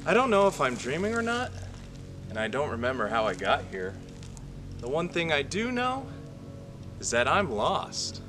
I don't know if I'm dreaming or not, and I don't remember how I got here. The one thing I do know is that I'm lost.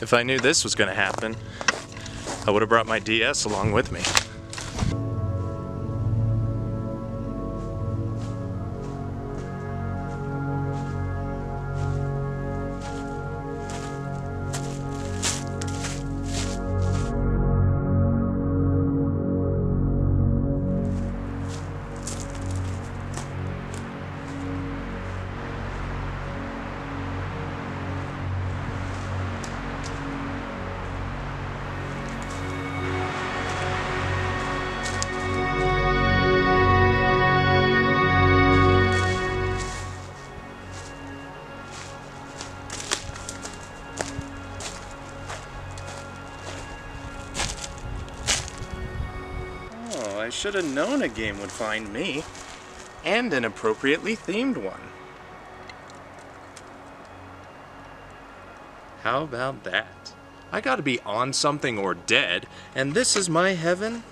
If I knew this was going to happen, I would have brought my DS along with me. I should have known a game would find me, and an appropriately themed one. How about that? I gotta be on something or dead, and this is my heaven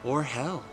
or hell.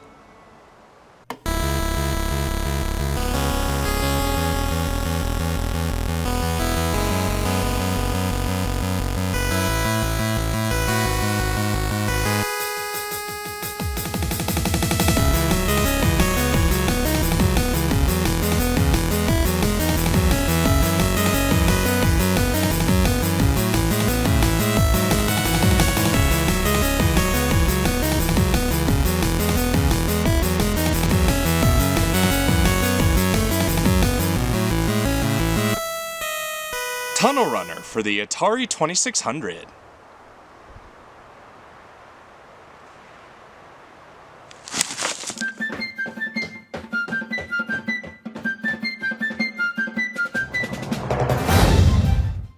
Tunnel Runner for the Atari 2600.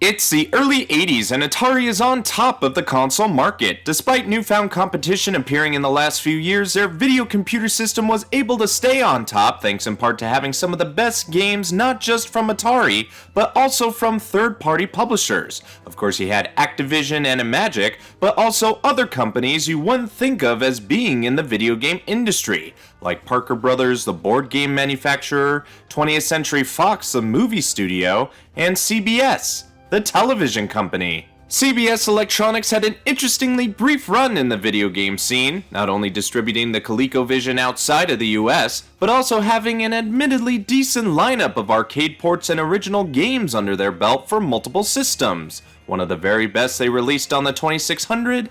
It's the early 80s and Atari is on top of the console market. Despite newfound competition appearing in the last few years, their video computer system was able to stay on top thanks in part to having some of the best games not just from Atari, but also from third-party publishers. Of course, you had Activision and Imagic, but also other companies you wouldn't think of as being in the video game industry, like Parker Brothers, the board game manufacturer, 20th Century Fox, the movie studio, and CBS, the television company. CBS Electronics had an interestingly brief run in the video game scene, not only distributing the ColecoVision outside of the US, but also having an admittedly decent lineup of arcade ports and original games under their belt for multiple systems. One of the very best they released on the 2600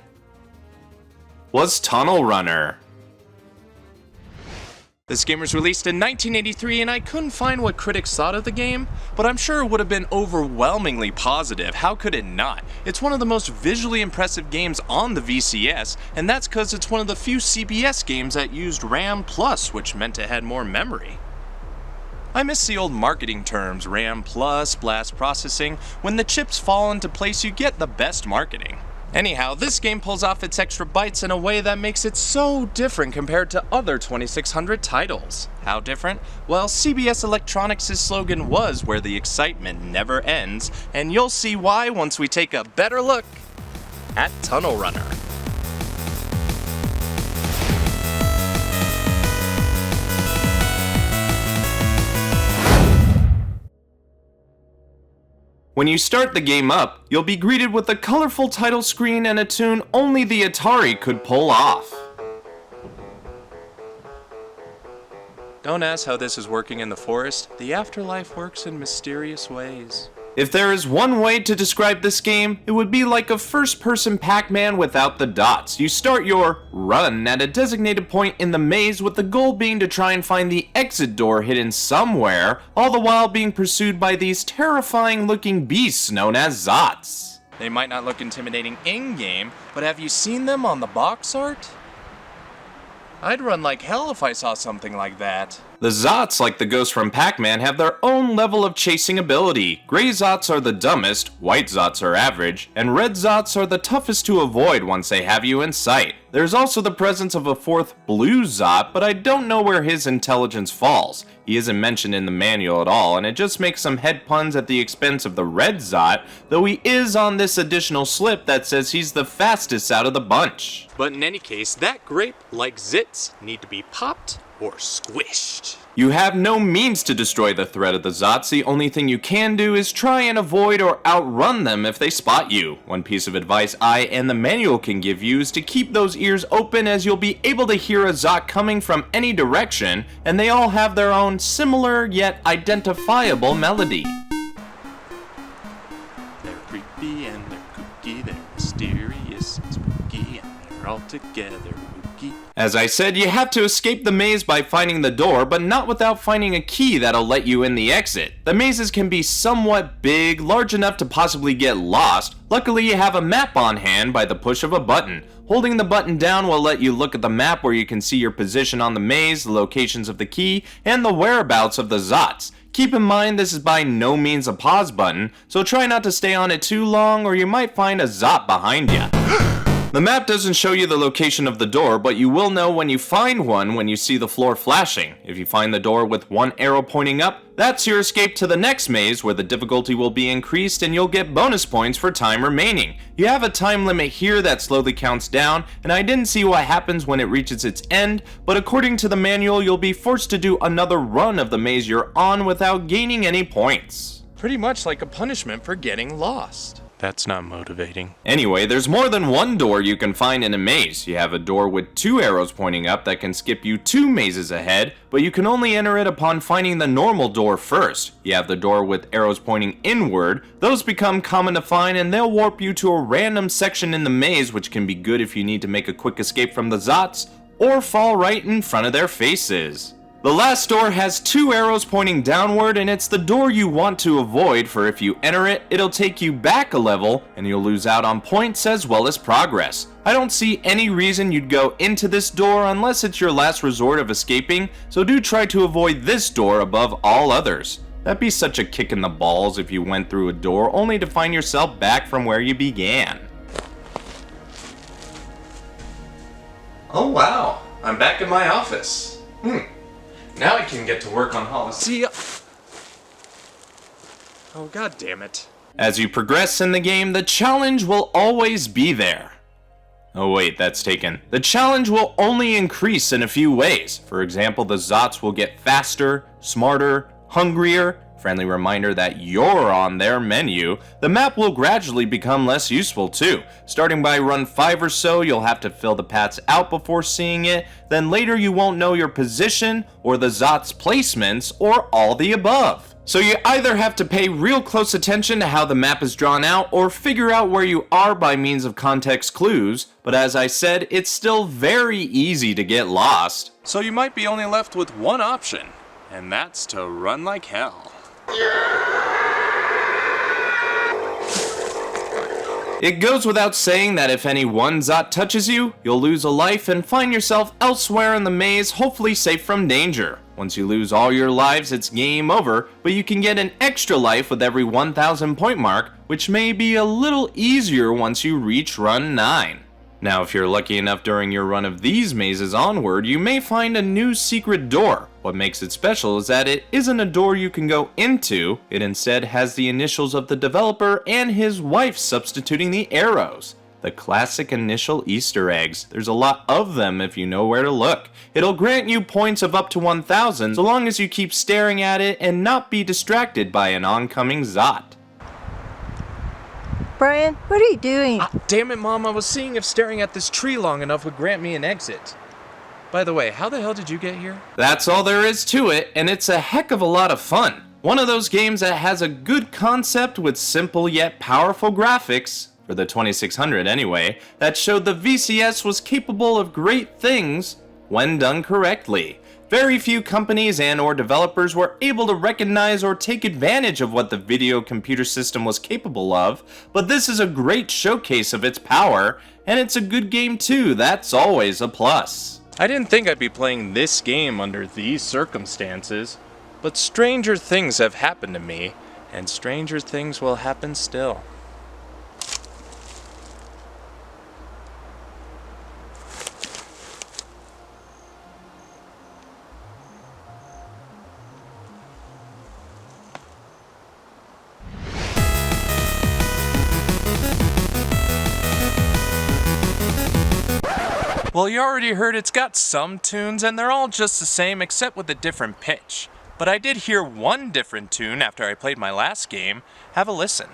was Tunnel Runner. This game was released in 1983 and I couldn't find what critics thought of the game, but I'm sure it would have been overwhelmingly positive. How could it not? It's one of the most visually impressive games on the VCS, and that's because it's one of the few CBS games that used RAM+, which meant it had more memory. I miss the old marketing terms, RAM+, blast processing. When the chips fall into place, you get the best marketing. Anyhow, this game pulls off its extra bytes in a way that makes it so different compared to other 2600 titles. How different? Well, CBS Electronics' slogan was "where the excitement never ends," and you'll see why once we take a better look at Tunnel Runner. When you start the game up, you'll be greeted with a colorful title screen and a tune only the Atari could pull off. Don't ask how this is working in the forest. The afterlife works in mysterious ways. If there is one way to describe this game, it would be like a first-person Pac-Man without the dots. You start your run at a designated point in the maze with the goal being to try and find the exit door hidden somewhere, all the while being pursued by these terrifying-looking beasts known as Zots. They might not look intimidating in-game, but have you seen them on the box art? I'd run like hell if I saw something like that. The Zots, like the ghosts from Pac-Man, have their own level of chasing ability. Gray Zots are the dumbest, white Zots are average, and red Zots are the toughest to avoid once they have you in sight. There's also the presence of a fourth blue Zot, but I don't know where his intelligence falls. He isn't mentioned in the manual at all, and it just makes some head puns at the expense of the red Zot, though he is on this additional slip that says he's the fastest out of the bunch. But in any case, that grape, like zits, need to be popped or squished. You have no means to destroy the threat of the Zots. The only thing you can do is try and avoid or outrun them if they spot you. One piece of advice I and the manual can give you is to keep those ears open, as you'll be able to hear a Zot coming from any direction, and they all have their own similar yet identifiable melody. They're creepy and they're kooky, they're mysterious and spooky, and they're all together spooky. As I said, you have to escape the maze by finding the door, but not without finding a key that'll let you in the exit. The mazes can be somewhat big, large enough to possibly get lost. Luckily, you have a map on hand by the push of a button. Holding the button down will let you look at the map where you can see your position on the maze, the locations of the key, and the whereabouts of the Zots. Keep in mind this is by no means a pause button, so try not to stay on it too long or you might find a Zot behind you. The map doesn't show you the location of the door, but you will know when you find one when you see the floor flashing. If you find the door with one arrow pointing up, that's your escape to the next maze, where the difficulty will be increased and you'll get bonus points for time remaining. You have a time limit here that slowly counts down, and I didn't see what happens when it reaches its end, but according to the manual, you'll be forced to do another run of the maze you're on without gaining any points. Pretty much like a punishment for getting lost. That's not motivating. Anyway, there's more than one door you can find in a maze. You have a door with two arrows pointing up that can skip you 2 mazes ahead, but you can only enter it upon finding the normal door first. You have the door with arrows pointing inward. Those become common to find, and they'll warp you to a random section in the maze, which can be good if you need to make a quick escape from the Zots, or fall right in front of their faces. The last door has 2 arrows pointing downward, and it's the door you want to avoid, for if you enter it, it'll take you back a level, and you'll lose out on points as well as progress. I don't see any reason you'd go into this door unless it's your last resort of escaping, so do try to avoid this door above all others. That'd be such a kick in the balls if you went through a door only to find yourself back from where you began. Oh wow, I'm back in my office. Now I can get to work on Holocene. Oh, god damn it. As you progress in the game, the challenge will always be there. Oh wait, that's taken. The challenge will only increase in a few ways. For example, the Zots will get faster, smarter, hungrier. Friendly reminder that you're on their menu. The map will gradually become less useful too. Starting by run 5 or so, you'll have to fill the paths out before seeing it. Then later you won't know your position, or the Zot's placements, or all the above. So you either have to pay real close attention to how the map is drawn out, or figure out where you are by means of context clues. But as I said, it's still very easy to get lost. So you might be only left with one option, and that's to run like hell. It goes without saying that if any one Zot touches you, you'll lose a life and find yourself elsewhere in the maze, hopefully safe from danger. Once you lose all your lives, it's game over, but you can get an extra life with every 1,000 point mark, which may be a little easier once you reach run 9. Now, if you're lucky enough during your run of these mazes onward, you may find a new secret door. What makes it special is that it isn't a door you can go into, it instead has the initials of the developer and his wife substituting the arrows. The classic initial Easter eggs. There's a lot of them if you know where to look. It'll grant you points of up to 1,000 so long as you keep staring at it and not be distracted by an oncoming Zot. Brian, what are you doing? Damn it, Mom, I was seeing if staring at this tree long enough would grant me an exit. By the way, how the hell did you get here? That's all there is to it, and it's a heck of a lot of fun. One of those games that has a good concept with simple yet powerful graphics, for the 2600 anyway, that showed the VCS was capable of great things when done correctly. Very few companies and or developers were able to recognize or take advantage of what the video computer system was capable of, but this is a great showcase of its power, and it's a good game too, that's always a plus. I didn't think I'd be playing this game under these circumstances, but stranger things have happened to me, and stranger things will happen still. Well, you already heard it's got some tunes and they're all just the same except with a different pitch. But I did hear one different tune after I played my last game. Have a listen.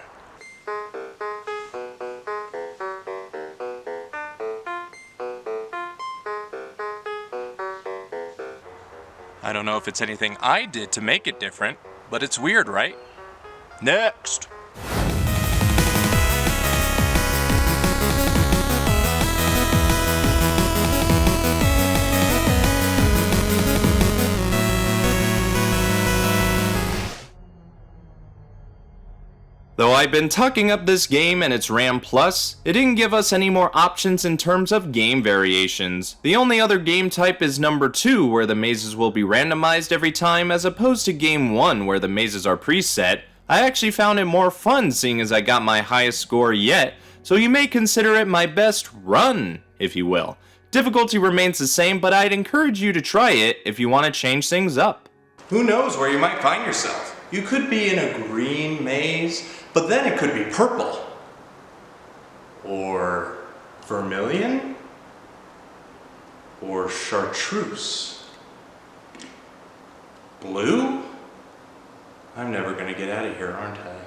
I don't know if it's anything I did to make it different, but it's weird, right? Next! Though I've been tucking up this game and its RAM Plus, it didn't give us any more options in terms of game variations. The only other game type is number 2, where the mazes will be randomized every time, as opposed to game 1, where the mazes are preset. I actually found it more fun seeing as I got my highest score yet, so you may consider it my best run, if you will. Difficulty remains the same, but I'd encourage you to try it if you want to change things up. Who knows where you might find yourself? You could be in a green maze, but then it could be purple. Or vermilion. Or chartreuse. Blue? I'm never gonna get out of here, aren't I?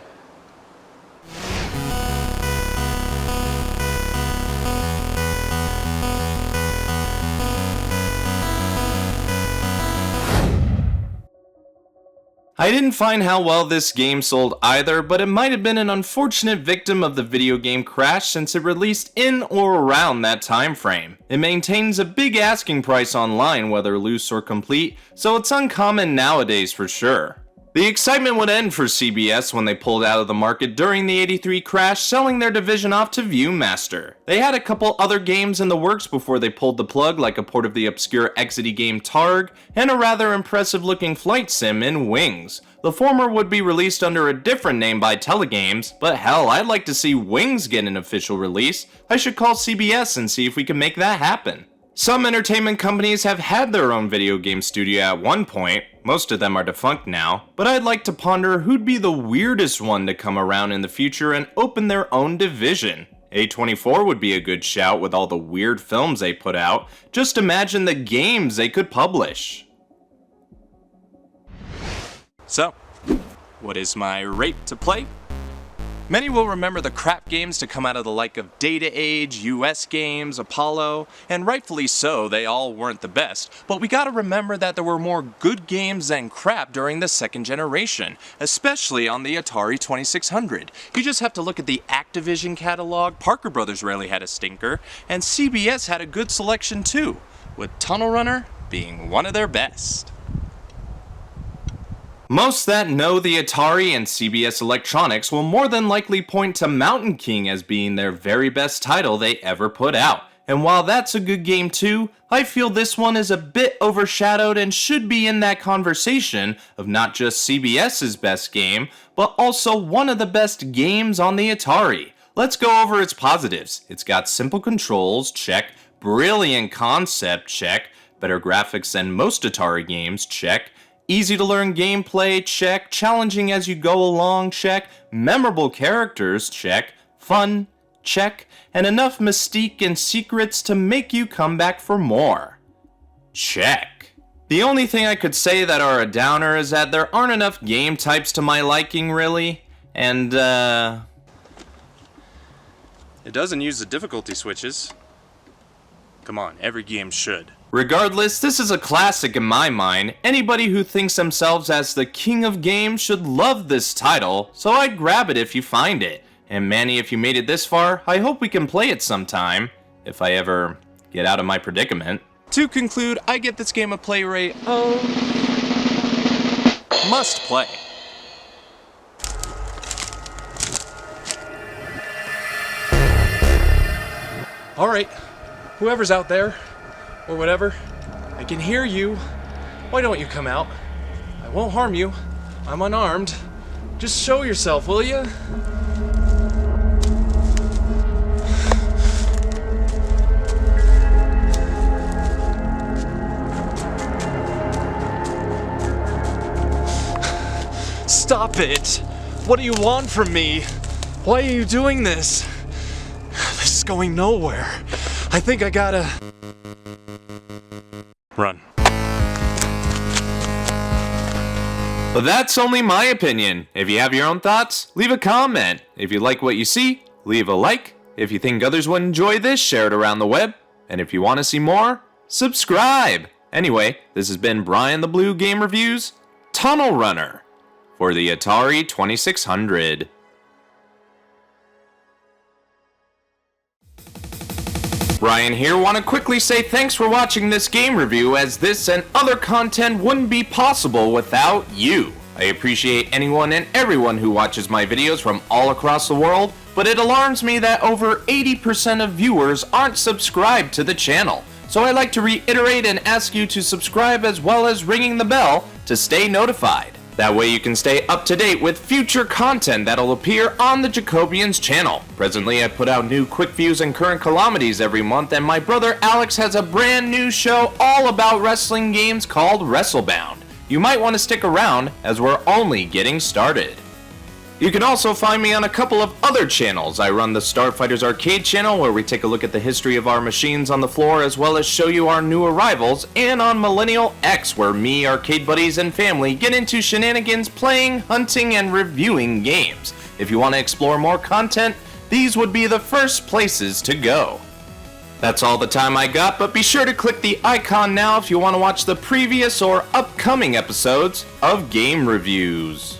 I didn't find how well this game sold either, but it might have been an unfortunate victim of the video game crash since it released in or around that time frame. It maintains a big asking price online, whether loose or complete, so it's uncommon nowadays for sure. The excitement would end for CBS when they pulled out of the market during the '83 crash, selling their division off to Viewmaster. They had a couple other games in the works before they pulled the plug, like a port of the obscure Exidy game Targ, and a rather impressive looking flight sim in Wings. The former would be released under a different name by Telegames, but hell, I'd like to see Wings get an official release. I should call CBS and see if we can make that happen. Some entertainment companies have had their own video game studio at one point, most of them are defunct now, but I'd like to ponder who'd be the weirdest one to come around in the future and open their own division. A24 would be a good shout with all the weird films they put out. Just imagine the games they could publish. So, what is my rate to play? Many will remember the crap games to come out of the like of Data Age, US Games, Apollo, and rightfully so, they all weren't the best, but we gotta remember that there were more good games than crap during the second generation, especially on the Atari 2600. You just have to look at the Activision catalog, Parker Brothers rarely had a stinker, and CBS had a good selection too, with Tunnel Runner being one of their best. Most that know the Atari and CBS Electronics will more than likely point to Mountain King as being their very best title they ever put out. And while that's a good game too, I feel this one is a bit overshadowed and should be in that conversation of not just CBS's best game, but also one of the best games on the Atari. Let's go over its positives. It's got simple controls, check. Brilliant concept, check. Better graphics than most Atari games, check. Easy to learn gameplay, check. Challenging as you go along, check. Memorable characters, check. Fun, check. And enough mystique and secrets to make you come back for more. Check. The only thing I could say that are a downer is that there aren't enough game types to my liking, really. And, It doesn't use the difficulty switches. Come on, every game should. Regardless, this is a classic in my mind. Anybody who thinks themselves as the king of games should love this title, so I'd grab it if you find it. And Manny, if you made it this far, I hope we can play it sometime, if I ever get out of my predicament. To conclude, I get this game a play rate of must play. Alright, whoever's out there, or whatever, I can hear you. Why don't you come out? I won't harm you. I'm unarmed. Just show yourself, will you? Stop it! What do you want from me? Why are you doing this? This is going nowhere. I think I gotta... Run. But that's only my opinion. If you have your own thoughts, leave a comment. If you like what you see, leave a like. If you think others would enjoy this, share it around the web. And if you want to see more, subscribe. Anyway, this has been BrianTheBlue Game Reviews, Tunnel Runner, for the Atari 2600. Brian here, want to quickly say thanks for watching this game review, as this and other content wouldn't be possible without you. I appreciate anyone and everyone who watches my videos from all across the world, but it alarms me that over 80% of viewers aren't subscribed to the channel. So I'd like to reiterate and ask you to subscribe as well as ringing the bell to stay notified. That way you can stay up to date with future content that'll appear on the Jacobians channel. Presently I put out new quick views and current calamities every month, and my brother Alex has a brand new show all about wrestling games called WrestleBound. You might want to stick around as we're only getting started. You can also find me on a couple of other channels. I run the Starfighters Arcade channel, where we take a look at the history of our machines on the floor as well as show you our new arrivals, and on Millennial X, where me, arcade buddies, and family get into shenanigans playing, hunting, and reviewing games. If you want to explore more content, these would be the first places to go. That's all the time I got, but be sure to click the icon now if you want to watch the previous or upcoming episodes of Game Reviews.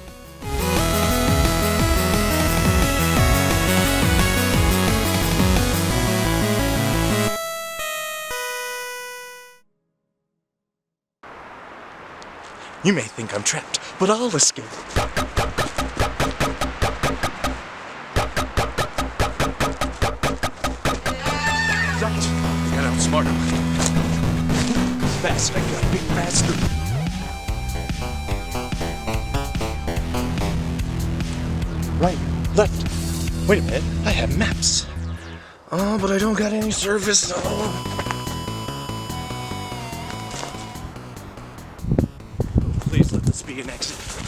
You may think I'm trapped, but I'll escape. Right. I gotta outsmart him. Fast, I gotta be faster. Right, left. Wait a minute, I have maps. Oh, but I don't got any service. Oh. Please let this be an exit.